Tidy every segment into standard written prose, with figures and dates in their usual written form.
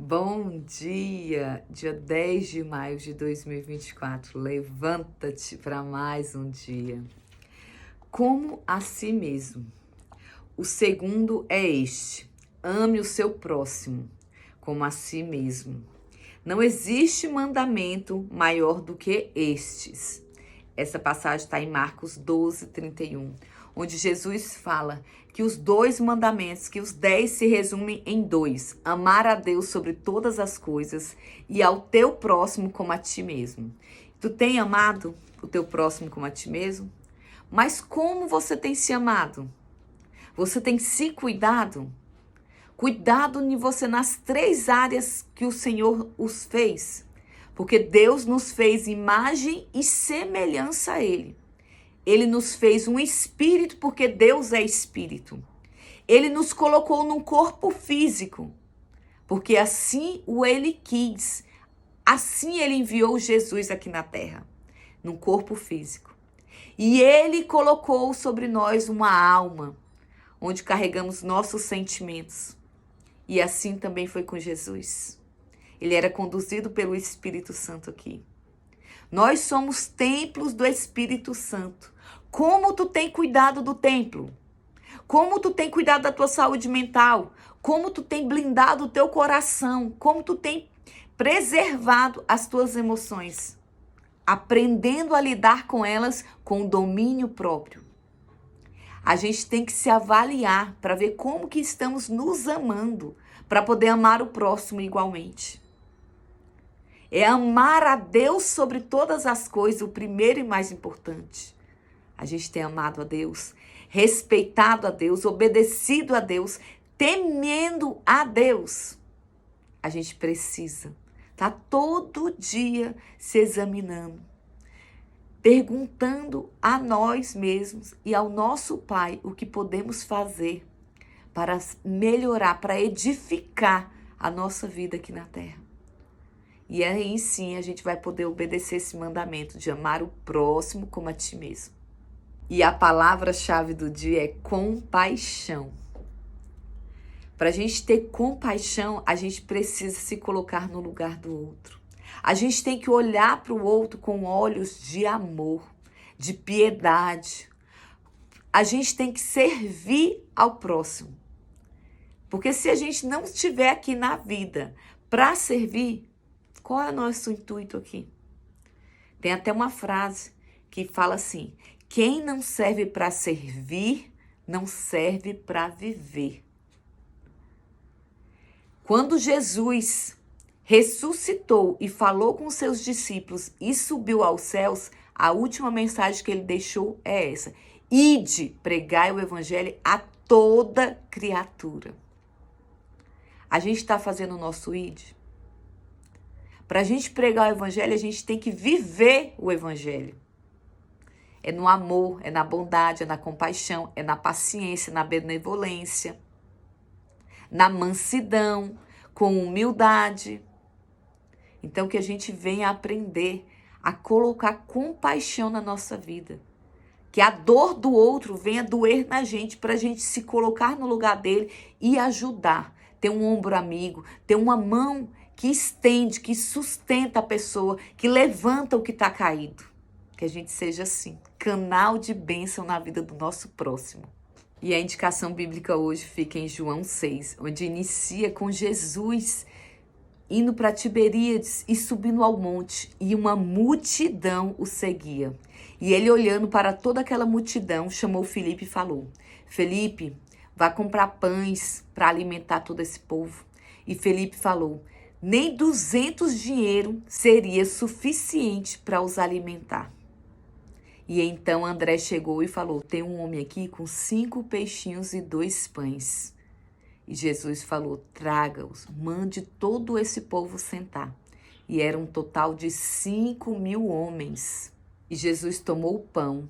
Bom dia 10 de maio de 2024. Levanta-te para mais um dia. Como a si mesmo. O segundo é este: ame o seu próximo como a si mesmo. Não existe mandamento maior do que estes. Essa passagem está em Marcos 12:31, onde Jesus fala que os 2 mandamentos, que os 10 se resumem em 2: amar a Deus sobre todas as coisas e ao teu próximo como a ti mesmo. Tu tem amado o teu próximo como a ti mesmo? Mas como você tem se amado? Você tem se cuidado? Cuidado em você nas 3 áreas que o Senhor os fez. Porque Deus nos fez imagem e semelhança a Ele. Ele nos fez um espírito, porque Deus é espírito. Ele nos colocou num corpo físico, porque assim Ele quis. Assim Ele enviou Jesus aqui na terra, num corpo físico. E Ele colocou sobre nós uma alma, onde carregamos nossos sentimentos. E assim também foi com Jesus. Ele era conduzido pelo Espírito Santo aqui. Nós somos templos do Espírito Santo. Como tu tem cuidado do templo? Como tu tem cuidado da tua saúde mental? Como tu tem blindado o teu coração? Como tu tem preservado as tuas emoções? Aprendendo a lidar com elas com domínio próprio. A gente tem que se avaliar para ver como que estamos nos amando, para poder amar o próximo igualmente. É amar a Deus sobre todas as coisas, o primeiro e mais importante. A gente tem amado a Deus, respeitado a Deus, obedecido a Deus, temendo a Deus. A gente precisa estar todo dia se examinando, perguntando a nós mesmos e ao nosso Pai o que podemos fazer para melhorar, para edificar a nossa vida aqui na terra. E aí sim a gente vai poder obedecer esse mandamento de amar o próximo como a ti mesmo. E a palavra-chave do dia é compaixão. Para a gente ter compaixão, a gente precisa se colocar no lugar do outro. A gente tem que olhar para o outro com olhos de amor, de piedade. A gente tem que servir ao próximo. Porque se a gente não estiver aqui na vida para servir, qual é o nosso intuito aqui? Tem até uma frase que fala assim: quem não serve para servir, não serve para viver. Quando Jesus ressuscitou e falou com seus discípulos e subiu aos céus, a última mensagem que ele deixou é essa: ide, pregai o evangelho a toda criatura. A gente está fazendo o nosso ide? Para a gente pregar o evangelho, a gente tem que viver o evangelho. É no amor, é na bondade, é na compaixão, é na paciência, na benevolência, na mansidão, com humildade. Então, que a gente venha aprender a colocar compaixão na nossa vida. Que a dor do outro venha doer na gente, para a gente se colocar no lugar dele e ajudar. Ter um ombro amigo, ter uma mão que estende, que sustenta a pessoa, que levanta o que está caído. Que a gente seja assim, canal de bênção na vida do nosso próximo. E a indicação bíblica hoje fica em João 6, onde inicia com Jesus indo para Tiberíades e subindo ao monte, e uma multidão o seguia. E ele, olhando para toda aquela multidão, chamou Felipe e falou: Felipe, vá comprar pães para alimentar todo esse povo. E Felipe falou: nem 200 dinheiro seria suficiente para os alimentar. E então André chegou e falou: tem um homem aqui com 5 peixinhos e 2 pães. E Jesus falou: traga-os, mande todo esse povo sentar. E era um total de 5.000 homens. E Jesus tomou o pão,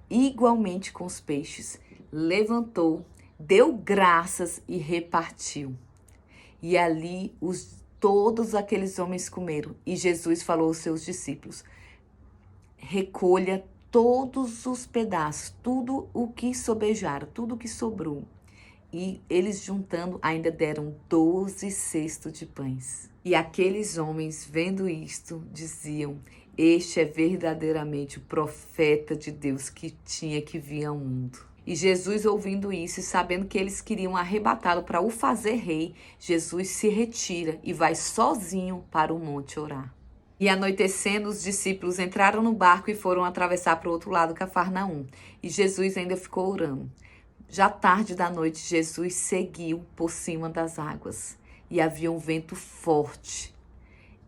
igualmente com os peixes, levantou, deu graças e repartiu. E ali todos aqueles homens comeram. E Jesus falou aos seus discípulos: recolha todos os pedaços, tudo o que sobejaram, tudo o que sobrou, e eles juntando ainda deram 12 cestos de pães. E aqueles homens, vendo isto, diziam: este é verdadeiramente o profeta de Deus que tinha que vir ao mundo. E Jesus, ouvindo isso e sabendo que eles queriam arrebatá-lo para o fazer rei, Jesus se retira e vai sozinho para o monte orar. E anoitecendo, os discípulos entraram no barco e foram atravessar para o outro lado, Cafarnaum. E Jesus ainda ficou orando. Já tarde da noite, Jesus seguiu por cima das águas. E havia um vento forte.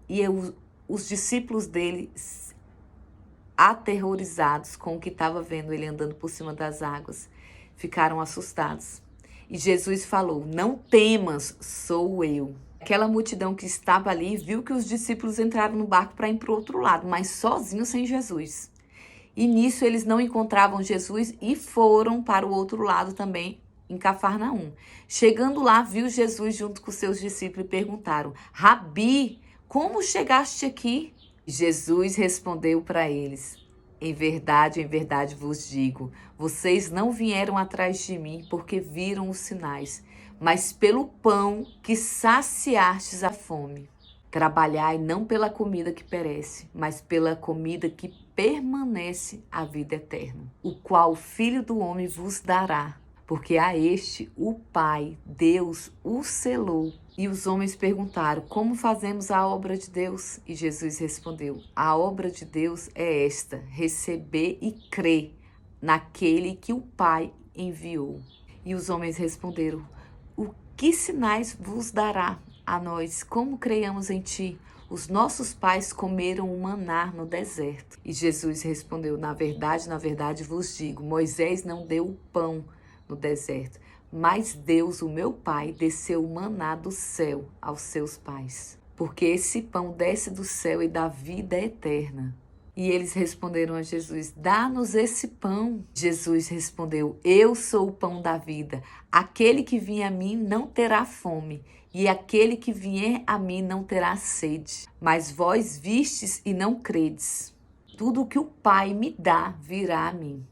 E os discípulos dele, aterrorizados com o que estava vendo ele andando por cima das águas, ficaram assustados. E Jesus falou: não temas, sou eu. Aquela multidão que estava ali viu que os discípulos entraram no barco para ir para o outro lado, mas sozinhos, sem Jesus. E nisso eles não encontravam Jesus e foram para o outro lado também, em Cafarnaum. Chegando lá, viu Jesus junto com seus discípulos e perguntaram: Rabi, como chegaste aqui? Jesus respondeu para eles: em verdade vos digo, vocês não vieram atrás de mim porque viram os sinais, mas pelo pão que saciastes a fome. Trabalhai não pela comida que perece, mas pela comida que permanece a vida eterna, o qual o Filho do Homem vos dará, porque a este o Pai, Deus, o selou. E os homens perguntaram: como fazemos a obra de Deus? E Jesus respondeu: a obra de Deus é esta, receber e crer naquele que o Pai enviou. E os homens responderam: o que sinais vos dará a nós? Como creiamos em ti? Os nossos pais comeram o maná no deserto. E Jesus respondeu: na verdade vos digo, Moisés não deu o pão no deserto, mas Deus, o meu Pai, desceu o maná do céu aos seus pais. Porque esse pão desce do céu e dá vida eterna. E eles responderam a Jesus: dá-nos esse pão. Jesus respondeu: eu sou o pão da vida. Aquele que vier a mim não terá fome, e aquele que vier a mim não terá sede. Mas vós vistes e não credes. Tudo o que o Pai me dá virá a mim,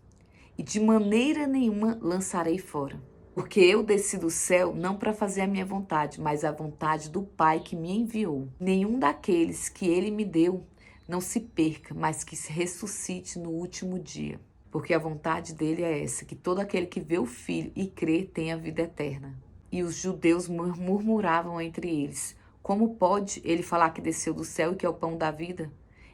e de maneira nenhuma lançarei fora. Porque eu desci do céu não para fazer a minha vontade, mas a vontade do Pai que me enviou. Nenhum daqueles que ele me deu não se perca, mas que se ressuscite no último dia. Porque a vontade dele é essa, que todo aquele que vê o Filho e crê tenha vida eterna. E os judeus murmuravam entre eles: como pode ele falar que desceu do céu e que é o pão da vida?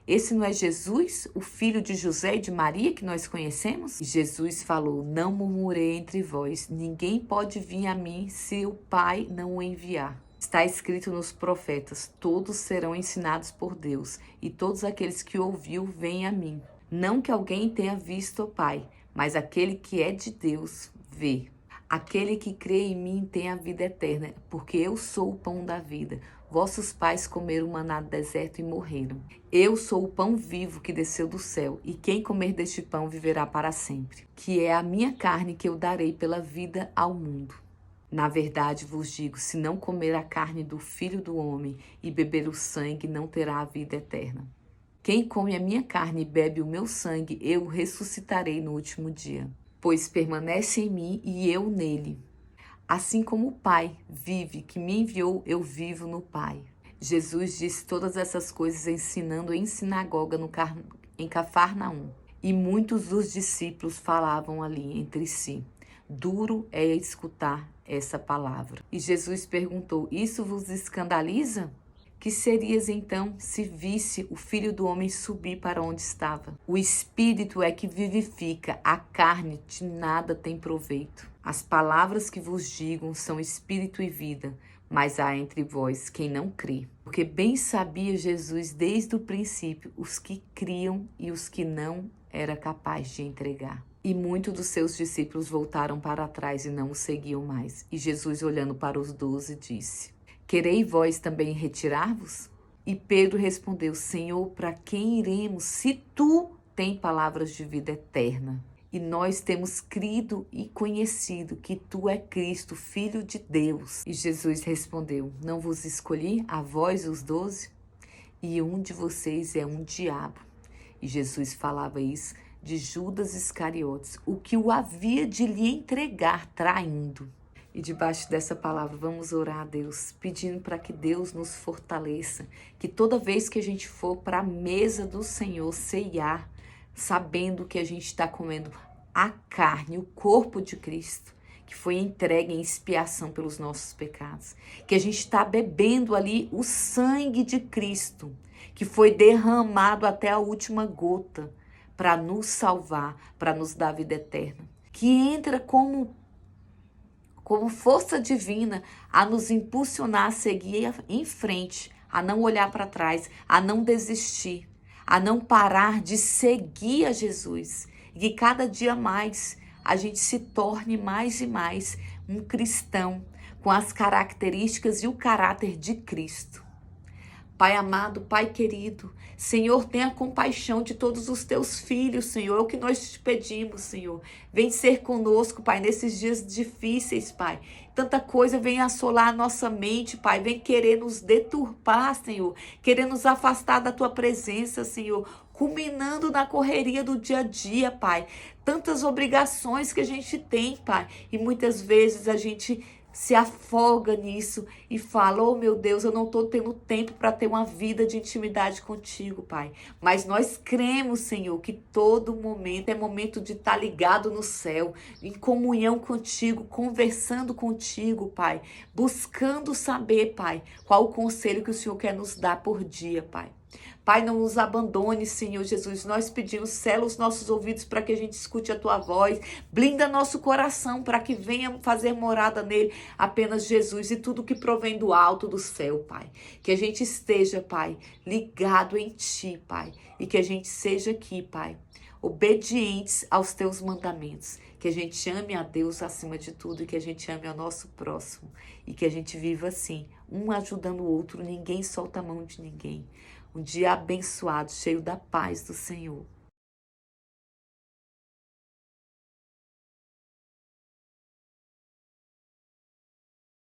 Esse não é Jesus, o filho de José e de Maria, que nós conhecemos? E Jesus falou: não murmurei entre vós, ninguém pode vir a mim se o Pai não o enviar. Está escrito nos profetas: todos serão ensinados por Deus, e todos aqueles que ouviu vêm a mim. Não que alguém tenha visto o Pai, mas aquele que é de Deus vê. Aquele que crê em mim tem a vida eterna, porque eu sou o pão da vida. Vossos pais comeram maná do deserto e morreram. Eu sou o pão vivo que desceu do céu, e quem comer deste pão viverá para sempre. Que é a minha carne que eu darei pela vida ao mundo. Na verdade vos digo, se não comer a carne do Filho do Homem e beber o sangue, não terá a vida eterna. Quem come a minha carne e bebe o meu sangue, eu o ressuscitarei no último dia. Pois permanece em mim e eu nele. Assim como o Pai vive, que me enviou, eu vivo no Pai. Jesus disse todas essas coisas ensinando em sinagoga em Cafarnaum. E muitos dos discípulos falavam ali entre si: duro é escutar essa palavra. E Jesus perguntou: isso vos escandaliza? Que serias então se visse o Filho do Homem subir para onde estava? O Espírito é que vivifica, a carne de nada tem proveito. As palavras que vos digo são espírito e vida, mas há entre vós quem não crê. Porque bem sabia Jesus desde o princípio os que criam e os que não era capaz de entregar. E muitos dos seus discípulos voltaram para trás e não o seguiam mais. E Jesus, olhando para os 12, disse: querei vós também retirar-vos? E Pedro respondeu: Senhor, para quem iremos, se tu tens palavras de vida eterna? E nós temos crido e conhecido que tu é Cristo, Filho de Deus. E Jesus respondeu: não vos escolhi, a vós os 12? E um de vocês é um diabo. E Jesus falava isso de Judas Iscariotes, o que o havia de lhe entregar, traindo. E debaixo dessa palavra, vamos orar a Deus, pedindo para que Deus nos fortaleça, que toda vez que a gente for para a mesa do Senhor ceiar, sabendo que a gente está comendo a carne, o corpo de Cristo, que foi entregue em expiação pelos nossos pecados, que a gente está bebendo ali o sangue de Cristo, que foi derramado até a última gota para nos salvar, para nos dar vida eterna, que entra como força divina a nos impulsionar a seguir em frente, a não olhar para trás, a não desistir, a não parar de seguir a Jesus. E que cada dia mais a gente se torne mais e mais um cristão com as características e o caráter de Cristo. Pai amado, Pai querido, Senhor, tenha compaixão de todos os teus filhos, Senhor. É o que nós te pedimos, Senhor. Vem ser conosco, Pai, nesses dias difíceis, Pai. Tanta coisa vem assolar a nossa mente, Pai. Vem querer nos deturpar, Senhor. Querer nos afastar da tua presença, Senhor. Culminando na correria do dia a dia, Pai. Tantas obrigações que a gente tem, Pai. E muitas vezes a gente se afoga nisso e fala, oh meu Deus, eu não estou tendo tempo para ter uma vida de intimidade contigo, Pai. Mas nós cremos, Senhor, que todo momento é momento de estar ligado no céu, em comunhão contigo, conversando contigo, Pai. Buscando saber, Pai, qual o conselho que o Senhor quer nos dar por dia, Pai. Pai, não nos abandone, Senhor Jesus. Nós pedimos, sela os nossos ouvidos para que a gente escute a Tua voz. Blinda nosso coração para que venha fazer morada nele apenas Jesus e tudo que provém do alto do céu, Pai. Que a gente esteja, Pai, ligado em Ti, Pai. E que a gente seja aqui, Pai, obedientes aos Teus mandamentos. Que a gente ame a Deus acima de tudo e que a gente ame ao nosso próximo. E que a gente viva assim, um ajudando o outro, ninguém solta a mão de ninguém. Um dia abençoado, cheio da paz do Senhor.